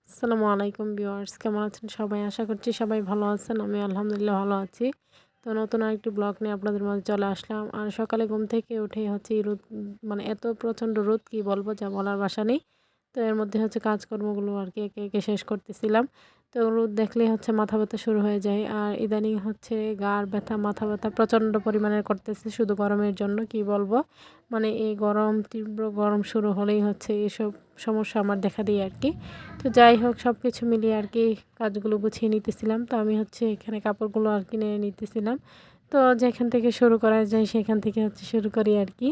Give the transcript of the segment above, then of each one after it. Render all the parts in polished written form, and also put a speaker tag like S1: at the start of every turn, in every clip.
S1: আসসালামু আলাইকুম ভিউয়ার্স, কেমন আছেন সবাই? আশা করছি সবাই ভালো আছেন। আমি আলহামদুলিল্লাহ ভালো আছি। তো নতুন আরেকটি ব্লগ নিয়ে আপনাদের মাঝে চলে আসলাম। আর সকালে ঘুম থেকে উঠেই হচ্ছে এই রোদ, মানে এত প্রচণ্ড রোদ কি বলবো, যা বলার ভাষা নেই। তো এর মধ্যে হচ্ছে কাজকর্মগুলো আর কি একে একে শেষ করতেছিলাম। তো রোদ দেখলেই হচ্ছে মাথা ব্যথা শুরু হয়ে যায়। আর ইদানিং হচ্ছে ঘাড় ব্যথা, মাথা ব্যথা প্রচণ্ড পরিমাণের করতেছে শুধু গরমের জন্য, কি বলবো। মানে এই গরম, তীব্র গরম শুরু হলেই হচ্ছে এসব সমস্যা আমার দেখা দেয় আর কি। তো যাই হোক, সব কিছু মিলিয়ে আর কি কাজগুলো গুছিয়ে নিতেছিলাম। তো আমি হচ্ছে এখানে কাপড়গুলো আর কি নিয়ে নিতেছিলাম। তো যেখান থেকে শুরু করা যায় সেখান থেকে হচ্ছে শুরু করি আর কি।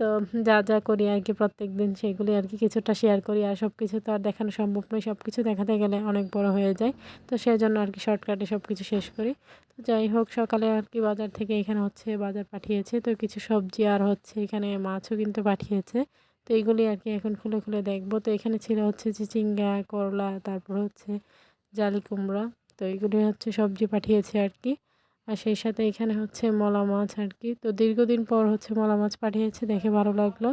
S1: তো যা যা করি আর কি প্রত্যেক দিন সেগুলি আর কি কিছুটা শেয়ার করি। আর সব কিছু তো আর দেখানো সম্ভব নয়, সব কিছু দেখাতে গেলে অনেক বড় হয়ে যায়। তো সেজন্য আর কি শর্টকাটে সব কিছু শেষ করি। তো যাই হোক, সকালে আর কি বাজার থেকে এখানে হচ্ছে বাজার পাঠিয়েছে, তো কিছু সবজি আর হচ্ছে এখানে মাছও কিন্তু পাঠিয়েছে। তো এইগুলি আর কি এখন খুলে খুলে দেখবো। তো এখানে ছিল হচ্ছে যে চিংড়া, করলা, তারপর হচ্ছে জালি কুমড়া। তো এইগুলি হচ্ছে সবজি পাঠিয়েছে আর কি। আর সেই সাথে এখানে হচ্ছে মলা মাছ আর কি। তো দীর্ঘদিন পর হচ্ছে মলা মাছ পাঠিয়েছে, দেখে ভালো লাগলো।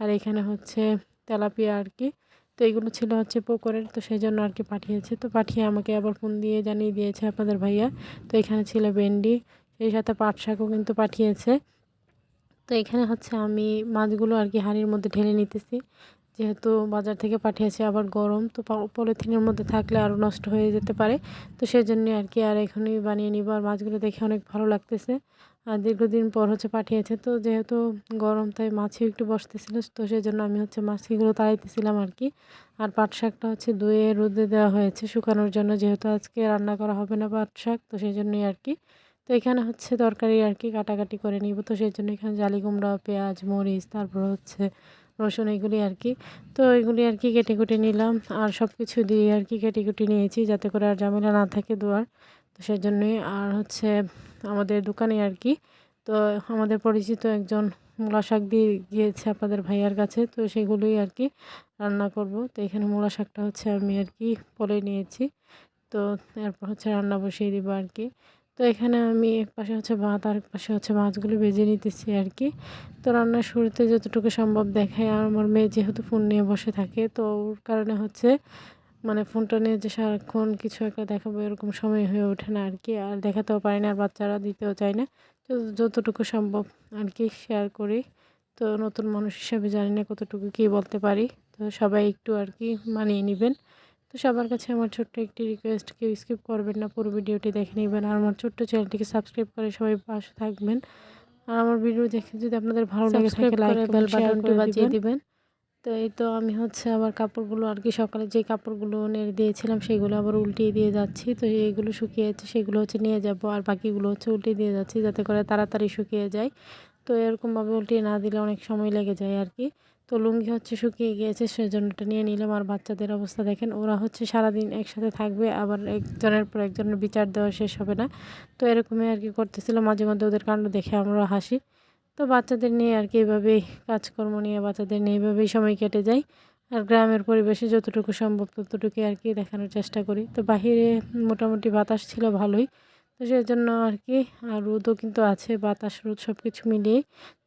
S1: আর এখানে হচ্ছে তেলাপিয়া আর কি। তো এইগুলো ছিল হচ্ছে পুকুরের, তো সেই জন্য আর কি পাঠিয়েছে। তো পাঠিয়ে আমাকে আবার ফোন দিয়ে জানিয়ে দিয়েছে আপনাদের ভাইয়া। তো এখানে ছিল ভেন্ডি, সেই সাথে পাট শাকও কিন্তু পাঠিয়েছে। তো এখানে হচ্ছে আমি মাছগুলো আর কি হাঁড়ির মধ্যে ঢেলে নিতেছি, যেহেতু বাজার থেকে পাঠিয়েছে, আবার গরম তো পলিথিনের মধ্যে থাকলে আরও নষ্ট হয়ে যেতে পারে। তো সেই জন্যই আর কি আর এখনই বানিয়ে নিব। আর মাছগুলো দেখে অনেক ভালো লাগতেছে। আর দীর্ঘদিন পর হচ্ছে পাঠিয়েছে, তো যেহেতু গরম তাই মাছিও একটু বসতেছিল, তো সেই জন্য আমি হচ্ছে মাছগুলো তাড়াইতেছিলাম আর কি। আর পাট শাকটা হচ্ছে ধুয়ে রোদে দেওয়া হয়েছে শুকানোর জন্য, যেহেতু আজকে রান্না করা হবে না পাট শাক, তো সেই জন্যই আর কি। তো এখানে হচ্ছে তরকারি আর কি কাটাকাটি করে নিব। তো সেই জন্য এখানে জালি কুমড়া, পেঁয়াজ, মরিচ, তারপর হচ্ছে রসুন, এগুলি আর কি। তো এগুলি আর কি কেটে কুটে নিলাম। আর সব কিছু দিয়ে আর কি কেটে কুটে নিয়েছি, যাতে করে আর ঝামেলা না থাকে দোয়ার। তো সেই জন্যই আর হচ্ছে আমাদের দোকানে আর কি। তো আমাদের পরিচিত একজন মূলা শাক দিয়ে গিয়েছে আপনাদের ভাইয়ার কাছে, তো সেগুলোই আর কি রান্না করব। তো এখানে মূলা শাকটা হচ্ছে আমি আর কি পলে নিয়েছি। তো এরপর হচ্ছে রান্না বসিয়ে দিব আর কি। তো এখানে আমি এক পাশে হচ্ছে ভাত আর এক পাশে হচ্ছে মাছগুলো ভেজে নিতেছি আর কি। তো রান্নার শুরুতে যতটুকু সম্ভব দেখায়। আর আমার মেয়ে যেহেতু ফোন নিয়ে বসে থাকে, তো ওর কারণে হচ্ছে মানে ফোনটা নিয়ে যে সারাক্ষণ কিছু একটা দেখাবো এরকম সময় হয়ে ওঠে না আর কি। আর দেখাতেও পারি না, আর বাচ্চারা দিতেও চায় না। তো যতটুকু সম্ভব আর কি শেয়ার করি। তো নতুন মানুষ হিসাবে জানি না কতটুকু কী বলতে পারি। তো সবাই একটু আর কি মানিয়ে নেবেন। তো সবার কাছে আমার ছোট্ট একটি রিকোয়েস্ট, কেউ স্কিপ করবেন না, পুরো ভিডিওটি দেখে নেবেন। আর আমার ছোট্ট চ্যানেলটিকে সাবস্ক্রাইব করে সবাই পাশে থাকবেন। আর আমার ভিডিও দেখে যদি আপনাদের ভালো লেগে থাকে, লাইক কমেন্ট শেয়ার করে দিবেন। তো এই তো আমি হচ্ছে আবার কাপড়গুলো আর কি সকালে যে কাপড়গুলো নেড়ে দিয়েছিলাম সেগুলো আবার উল্টিয়ে দিয়ে যাচ্ছি। তো এইগুলো শুকিয়েছে সেগুলো হচ্ছে নিয়ে যাব, আর বাকিগুলো হচ্ছে উল্টিয়ে দিয়ে যাচ্ছি যাতে করে তাড়াতাড়ি শুকিয়ে যায়। তো এরকমভাবে উল্টিয়ে না দিলে অনেক সময় লেগে যায় আর কি। তো লুঙ্গি হচ্ছে শুকিয়ে গিয়েছে, সেজন্য এটা নিয়ে নিলাম। আর বাচ্চাদের অবস্থা দেখেন, ওরা হচ্ছে সারাদিন একসাথে থাকবে, আবার একজনের পর একজনের বিচার দেওয়া শেষ হবে না। তো এরকমই আর কি করতেছিল, মাঝে মধ্যে ওদের কাণ্ড দেখে আমরা হাসি। তো বাচ্চাদের নিয়ে আর কি এভাবেই কাজকর্ম নিয়ে বাচ্চাদের নিয়ে এভাবেই সময় কেটে যায়। আর গ্রামের পরিবেশে যতটুকু সম্ভব ততটুকুই আর কি দেখানোর চেষ্টা করি। তো বাহিরে মোটামুটি বাতাস ছিল ভালোই, তো সেজন্য আর কি। আর রোদও কিন্তু আছে, বাতাস রোদ সব কিছু মিলিয়ে।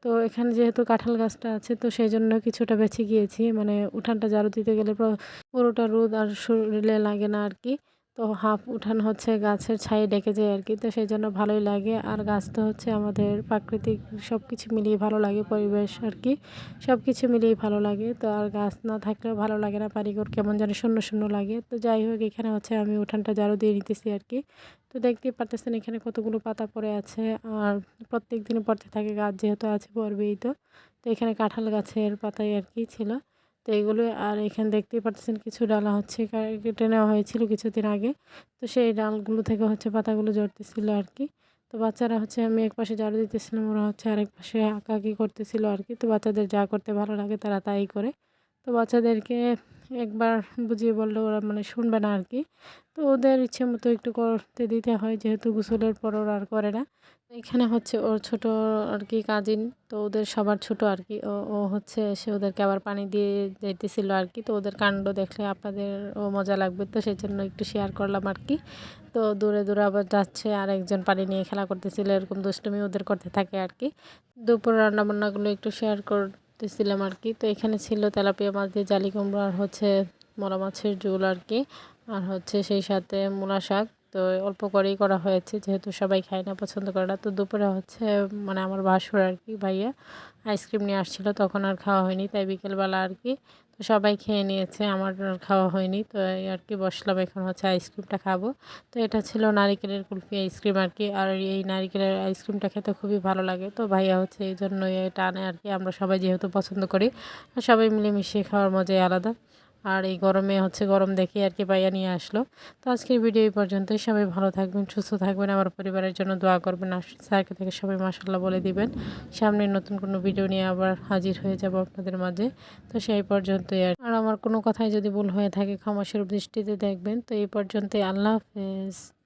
S1: তো এখানে যেহেতু কাঁঠাল গাছটা আছে, তো সেই জন্য কিছুটা বেঁচে গিয়েছি, মানে উঠানটা ঝাড়ু দিতে গেলে পুরোটা রোদ আর শরীরে লাগে না আর কি। তো হাফ উঠান হচ্ছে গাছের ছায়ে ডেকে যায় আর কি। তো সেই জন্য ভালোই লাগে। আর গাছ তো হচ্ছে আমাদের প্রাকৃতিক সব কিছু মিলিয়ে ভালো লাগে, পরিবেশ আর কি সব কিছু মিলিয়েই ভালো লাগে। তো আর গাছ না থাকলেও ভালো লাগে না, বাড়িঘর কেমন যেন শূন্য শূন্য লাগে। তো যাই হোক, এখানে হচ্ছে আমি উঠানটা ঝাড়ু দিয়ে নিতেছি আর কি। তো দেখতেই পারতেছেন এখানে কতগুলো পাতা পড়ে আছে। আর প্রত্যেক দিন পড়তে থাকে, গাছ যেহেতু আছে পড়বেই। তো তো এখানে কাঁঠাল গাছের পাতাই আর কি ছিল। তো এগুলো, আর এখানে দেখতেই পাচ্ছেন কিছু ডালা হচ্ছে কেটে নেওয়া হয়েছিল কিছুদিন আগে। তো সেই ডালগুলো থেকে হচ্ছে পাতাগুলো ঝরতেছিল আর কি। তো বাচ্চারা হচ্ছে, আমি এক পাশে ঝাড়ু দিতেছিলাম, ওরা হচ্ছে আরেক পাশে আঁকাআঁকি করতেছিল আর কি। তো বাচ্চাদের যা করতে ভালো লাগে তারা তাই করে। তো বাচ্চাদেরকে একবার বুঝিয়ে বললে ওরা মানে শুনবে না আর কি। তো ওদের ইচ্ছে মতো একটু করতে দিতে হয়, যেহেতু গোসলের পর ওরা আর করে না। এখানে হচ্ছে ওর ছোট আর কি কাজিন, তো ওদের সবার ছোট আর কি। ও ও হচ্ছে এসে ওদেরকে আবার পানি দিয়ে যাইতেছিল আর কি। তো ওদের কাণ্ড দেখলে আপনাদের ও মজা লাগবে, তো সেই জন্য একটু শেয়ার করলাম আর কি। তো দূরে দূরে আবার যাচ্ছে, আর একজন পানি নিয়ে খেলা করতেছিল, এরকম দুষ্টুমি ওদের করতে থাকে আর কি। দুপুর রান্নাবান্নাগুলো একটু শেয়ার করতেছিলাম আর কি। তো এখানে ছিল তেলাপিয়া মাছ দিয়ে জালি কুমড়ো, আর হচ্ছে মলা মাছের ঝোল আর কি, আর হচ্ছে সেই সাথে মূলা শাক। তো অল্প করেই করা হয়েছে, যেহেতু সবাই খায় না, পছন্দ করে না। তো দুপুরে হচ্ছে মানে আমার ভাসুর আর কি ভাইয়া আইসক্রিম নিয়ে আসছিলো, তখন আর খাওয়া হয়নি, তাই বিকেলবেলা আর কি তো সবাই খেয়ে নিয়েছে, আমার আর খাওয়া হয়নি। তো এই আর কি বসলাম, এখন হচ্ছে আইসক্রিমটা খাবো। তো এটা ছিল নারিকেলের কুলফি আইসক্রিম আর কি, আর এই নারিকেলের আইসক্রিমটা খেতে খুবই ভালো লাগে। তো ভাইয়া হচ্ছে এই জন্য এটা আনে আর কি, আমরা সবাই যেহেতু পছন্দ করি, আর সবাই মিলেমিশে খাওয়ার মজাই আলাদা। আর এই গরমে হচ্ছে গরম দেখে আর কি ভাইয়া নিয়ে আসলো। তো আজকের ভিডিও এই পর্যন্তই। সবাই ভালো থাকবেন, সুস্থ থাকবেন, আমার পরিবারের জন্য দোয়া করবেন, আর স্যারকে থেকে সবাই মাশাআল্লাহ বলে দিবেন। সামনে নতুন কোনো ভিডিও নিয়ে আবার হাজির হয়ে যাব আপনাদের মাঝে। তো সেই পর্যন্তই। আর আমার কোনো কথাই যদি ভুল হয়ে থাকে ক্ষমাসুর দৃষ্টিতে দেখবেন। তো এই পর্যন্তই, আল্লাহ হাফেজ।